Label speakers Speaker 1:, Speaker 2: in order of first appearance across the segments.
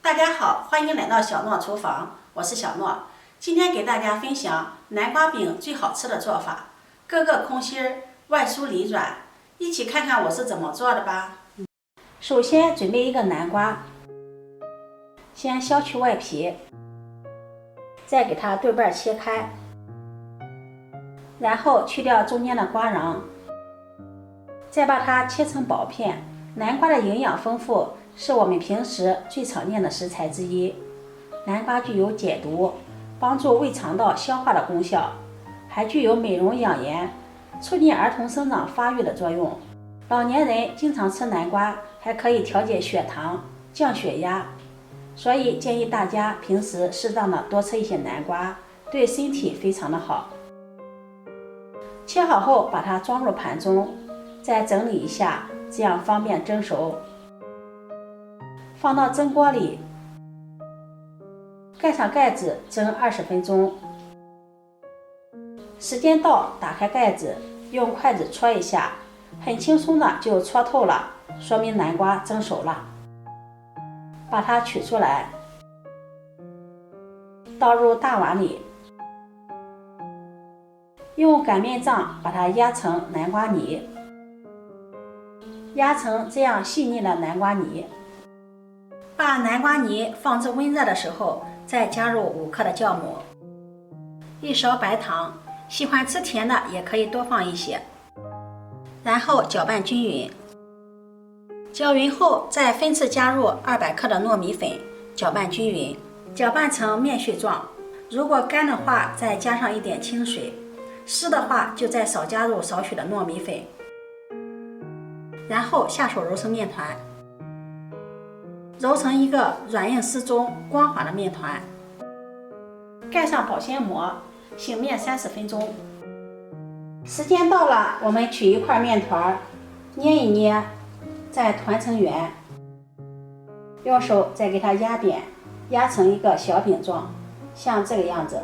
Speaker 1: 大家好，欢迎来到小诺厨房，我是小诺。今天给大家分享南瓜饼最好吃的做法，个个空心儿，外酥里软，一起看看我是怎么做的吧。首先准备一个南瓜，先削去外皮，再给它对半切开，然后去掉中间的瓜瓤，再把它切成薄片。南瓜的营养丰富，是我们平时最常见的食材之一。南瓜具有解毒、帮助胃肠道消化的功效，还具有美容养颜、促进儿童生长发育的作用。老年人经常吃南瓜，还可以调节血糖、降血压，所以建议大家平时适当的多吃一些南瓜，对身体非常的好。切好后，把它装入盘中，再整理一下，这样方便蒸熟。放到蒸锅里，盖上盖子蒸20分钟。时间到，打开盖子，用筷子戳一下，很轻松的就戳透了，说明南瓜蒸熟了。把它取出来，倒入大碗里，用擀面杖把它压成南瓜泥，压成这样细腻的南瓜泥。把南瓜泥放至温热的时候，再加入5克的酵母，1勺白糖，喜欢吃甜的也可以多放一些，然后搅拌均匀。搅匀后，再分次加入200克的糯米粉，搅拌均匀，搅拌成面絮状。如果干的话，再加上一点清水；湿的话，就再少加入少许的糯米粉。然后下手揉成面团，揉成一个软硬适中、光滑的面团。盖上保鲜膜，醒面30分钟。时间到了，我们取一块面团，捏一捏，再团成圆，用手再给它压扁，压成一个小饼状，像这个样子。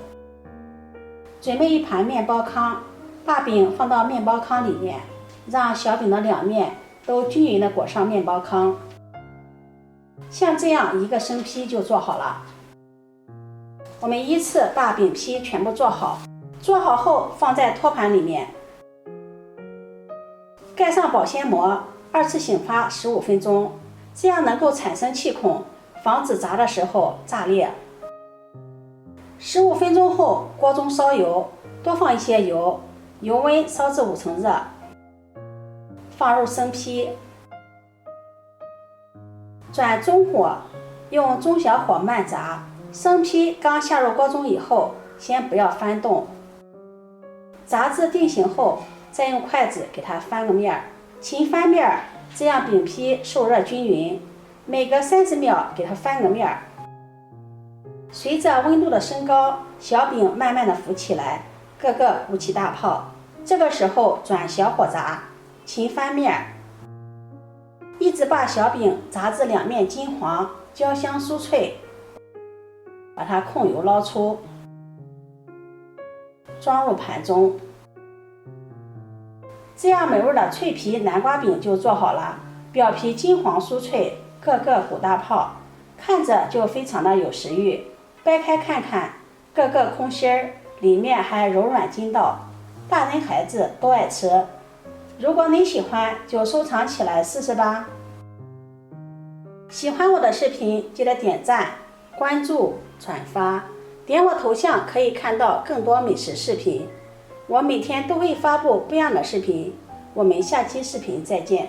Speaker 1: 准备一盘面包糠，把饼放到面包糠里面，让小饼的两面都均匀地裹上面包糠。像这样一个生坯就做好了。我们依次把饼坯全部做好，做好后放在托盘里面，盖上保鲜膜，2次醒发15分钟，这样能够产生气孔，防止炸的时候炸裂。15分钟后，锅中烧油，多放一些油，油温烧至5成热，放入生坯，转中火，用中小火慢炸。生坯刚下入锅中以后，先不要翻动。炸至定型后，再用筷子给它翻个面，勤翻面，这样饼坯受热均匀。每隔30秒给它翻个面。随着温度的升高，小饼慢慢的浮起来，个个鼓起大泡。这个时候转小火炸，勤翻面，一直把小饼炸至两面金黄，焦香酥脆。把它控油捞出，装入盘中。这样美味的脆皮南瓜饼就做好了，表皮金黄酥脆，个个鼓大泡，看着就非常的有食欲。掰开看看，个个空心儿，里面还柔软筋道，大人孩子都爱吃。如果你喜欢，就收藏起来试试吧。喜欢我的视频，记得点赞、关注、转发，点我头像可以看到更多美食视频。我每天都会发布不一样的视频，我们下期视频再见。